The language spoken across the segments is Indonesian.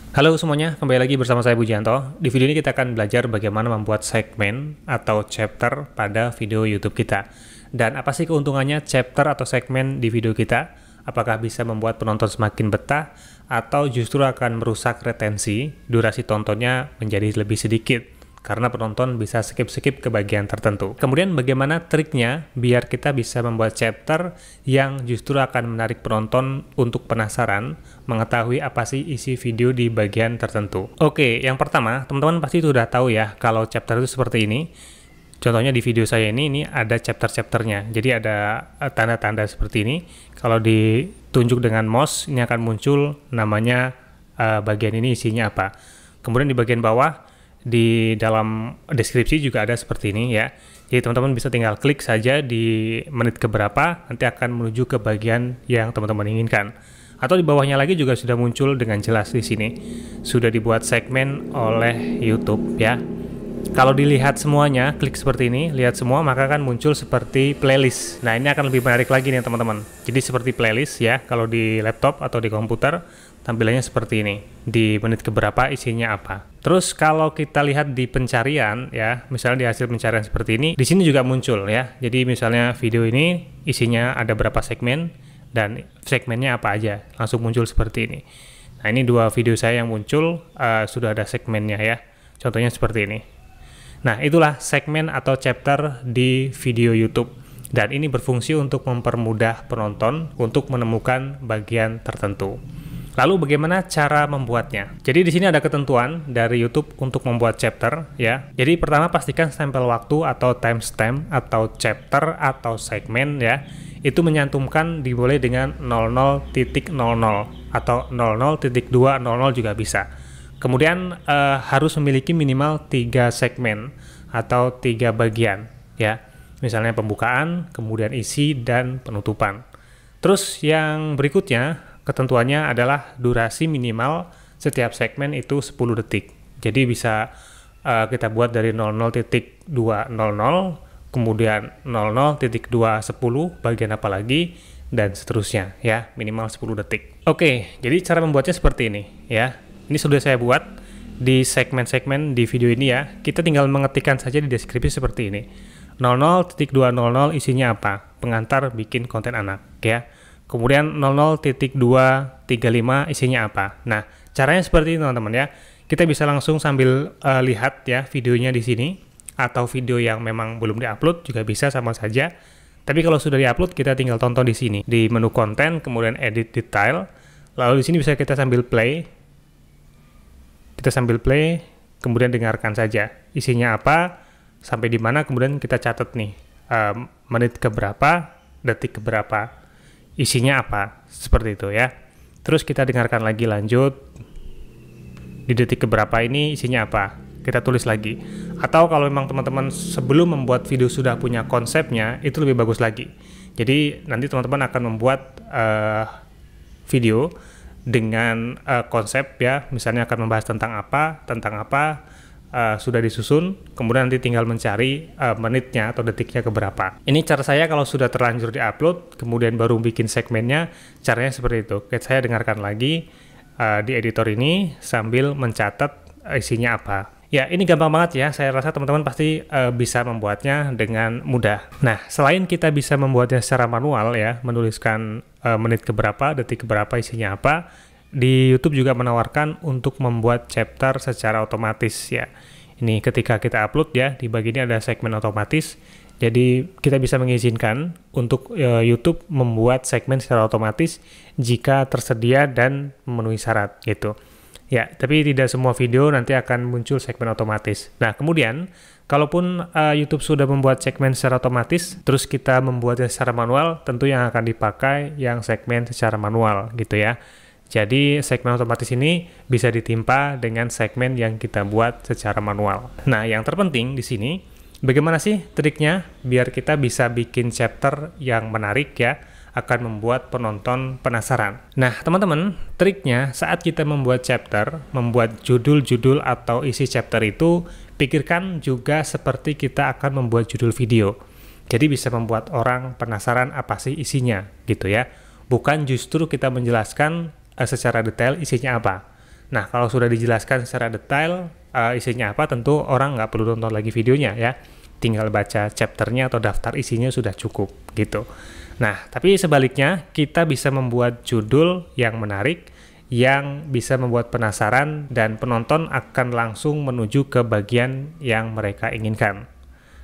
Halo semuanya, kembali lagi bersama saya Pujianto. Di video ini kita akan belajar bagaimana membuat segmen atau chapter pada video YouTube kita. Dan apa sih keuntungannya chapter atau segmen di video kita? Apakah bisa membuat penonton semakin betah atau justru akan merusak retensi, durasi tontonnya menjadi lebih sedikit karena penonton bisa skip-skip ke bagian tertentu. Kemudian bagaimana triknya biar kita bisa membuat chapter yang justru akan menarik penonton untuk penasaran mengetahui apa sih isi video di bagian tertentu. Oke, yang pertama, teman-teman pasti sudah tahu ya kalau chapter itu seperti ini. Contohnya di video saya ini ada chapter-chapternya. Jadi ada tanda-tanda seperti ini. Kalau ditunjuk dengan mouse, ini akan muncul namanya bagian ini isinya apa. Kemudian di bagian bawah di dalam deskripsi juga ada seperti ini ya. Jadi teman-teman bisa tinggal klik saja di menit keberapa, nanti akan menuju ke bagian yang teman-teman inginkan. Atau di bawahnya lagi juga sudah muncul dengan jelas di sini. Sudah dibuat segmen oleh YouTube ya. Kalau dilihat semuanya, klik seperti ini, lihat semua, maka akan muncul seperti playlist. Nah, ini akan lebih menarik lagi nih teman-teman. Jadi seperti playlist ya, kalau di laptop atau di komputer, tampilannya seperti ini. Di menit keberapa isinya apa. Terus kalau kita lihat di pencarian ya, misalnya di hasil pencarian seperti ini, di sini juga muncul ya. Jadi misalnya video ini isinya ada berapa segmen, dan segmennya apa aja, langsung muncul seperti ini. Nah, ini dua video saya yang muncul, sudah ada segmennya ya. Contohnya seperti ini. Nah, itulah segmen atau chapter di video YouTube. Dan ini berfungsi untuk mempermudah penonton untuk menemukan bagian tertentu. Lalu bagaimana cara membuatnya? Jadi di sini ada ketentuan dari YouTube untuk membuat chapter ya. Jadi pertama pastikan stempel waktu atau timestamp atau chapter atau segmen ya. Itu menyantumkan dimulai dengan 00.00 atau 00.200 juga bisa. Kemudian harus memiliki minimal 3 segmen atau 3 bagian ya. Misalnya pembukaan, kemudian isi, dan penutupan. Terus yang berikutnya, ketentuannya adalah durasi minimal setiap segmen itu 10 detik. Jadi bisa kita buat dari 00.200, kemudian 00.210 bagian apa lagi, dan seterusnya ya, minimal 10 detik. Oke, jadi cara membuatnya seperti ini ya. Ini sudah saya buat di segmen-segmen di video ini ya. Kita tinggal mengetikkan saja di deskripsi seperti ini. 00.200 isinya apa? Pengantar bikin konten anak ya. Kemudian 00.235 isinya apa? Nah, caranya seperti ini teman-teman ya. Kita bisa langsung sambil lihat ya videonya di sini, atau video yang memang belum diupload juga bisa sama saja. Tapi kalau sudah diupload kita tinggal tonton di sini di menu konten, kemudian edit detail. Lalu di sini bisa kita sambil play. Kita sambil play, kemudian dengarkan saja isinya apa, sampai di mana, kemudian kita catat nih menit keberapa, detik keberapa, isinya apa, seperti itu ya. Terus kita dengarkan lagi lanjut, di detik keberapa ini isinya apa, kita tulis lagi. Atau kalau memang teman-teman sebelum membuat video sudah punya konsepnya, itu lebih bagus lagi. Jadi nanti teman-teman akan membuat video dengan konsep ya, misalnya akan membahas tentang apa, sudah disusun, kemudian nanti tinggal mencari menitnya atau detiknya keberapa. Ini cara saya kalau sudah terlanjur diupload, kemudian baru bikin segmennya, caranya seperti itu. Oke, saya dengarkan lagi di editor ini sambil mencatat isinya apa. Ya, ini gampang banget ya, saya rasa teman-teman pasti bisa membuatnya dengan mudah. Nah, selain kita bisa membuatnya secara manual ya, menuliskan menit keberapa, detik keberapa, isinya apa, di YouTube juga menawarkan untuk membuat chapter secara otomatis ya. Ini ketika kita upload ya, di bagian ini ada segmen otomatis, jadi kita bisa mengizinkan untuk YouTube membuat segmen secara otomatis jika tersedia dan memenuhi syarat gitu. Ya, tapi tidak semua video nanti akan muncul segmen otomatis. Nah, kemudian, kalaupun YouTube sudah membuat segmen secara otomatis, terus kita membuatnya secara manual, tentu yang akan dipakai yang segmen secara manual, gitu ya. Jadi, segmen otomatis ini bisa ditimpa dengan segmen yang kita buat secara manual. Nah, yang terpenting di sini, bagaimana sih triknya biar kita bisa bikin chapter yang menarik ya, akan membuat penonton penasaran. Nah, teman-teman, triknya saat kita membuat chapter, membuat judul-judul atau isi chapter itu, pikirkan juga seperti kita akan membuat judul video. Jadi bisa membuat orang penasaran apa sih isinya, gitu ya. Bukan justru kita menjelaskan secara detail isinya apa. Nah, kalau sudah dijelaskan secara detail isinya apa, tentu orang nggak perlu nonton lagi videonya ya. Tinggal baca chapternya atau daftar isinya sudah cukup gitu. Nah, tapi sebaliknya kita bisa membuat judul yang menarik, yang bisa membuat penasaran dan penonton akan langsung menuju ke bagian yang mereka inginkan.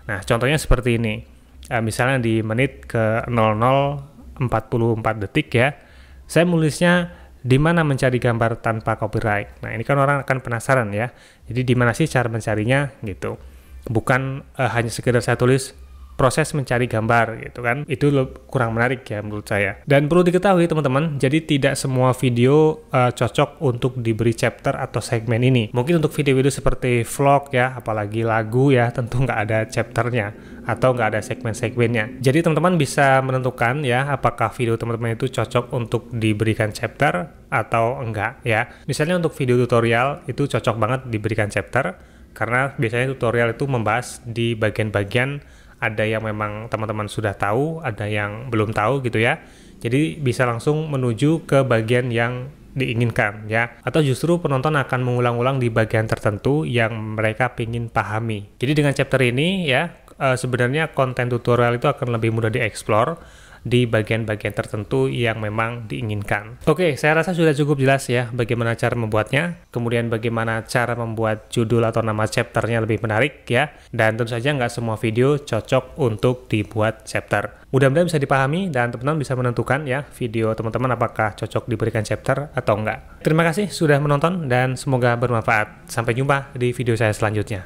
Nah, contohnya seperti ini. Misalnya di menit ke 00:44 detik ya, saya menulisnya di mana mencari gambar tanpa copyright. Nah, ini kan orang akan penasaran ya. Jadi di mana sih cara mencarinya gitu. Bukan hanya sekedar saya tulis proses mencari gambar gitu kan, itu kurang menarik ya menurut saya. Dan perlu diketahui teman-teman, jadi tidak semua video cocok untuk diberi chapter atau segmen ini. Mungkin untuk video-video seperti vlog ya, apalagi lagu ya, tentu nggak ada chapternya atau nggak ada segmen-segmennya. Jadi teman-teman bisa menentukan ya, apakah video teman-teman itu cocok untuk diberikan chapter atau enggak ya. Misalnya untuk video tutorial itu cocok banget diberikan chapter, karena biasanya tutorial itu membahas di bagian-bagian ada yang memang teman-teman sudah tahu, ada yang belum tahu gitu ya. Jadi bisa langsung menuju ke bagian yang diinginkan ya. Atau justru penonton akan mengulang-ulang di bagian tertentu yang mereka ingin pahami. Jadi dengan chapter ini ya, sebenarnya konten tutorial itu akan lebih mudah dieksplor di bagian-bagian tertentu yang memang diinginkan. Oke, saya rasa sudah cukup jelas ya bagaimana cara membuatnya, kemudian bagaimana cara membuat judul atau nama chapternya lebih menarik ya, dan tentu saja nggak semua video cocok untuk dibuat chapter. Mudah-mudahan bisa dipahami dan teman-teman bisa menentukan ya video teman-teman apakah cocok diberikan chapter atau enggak. Terima kasih sudah menonton dan semoga bermanfaat. Sampai jumpa di video saya selanjutnya.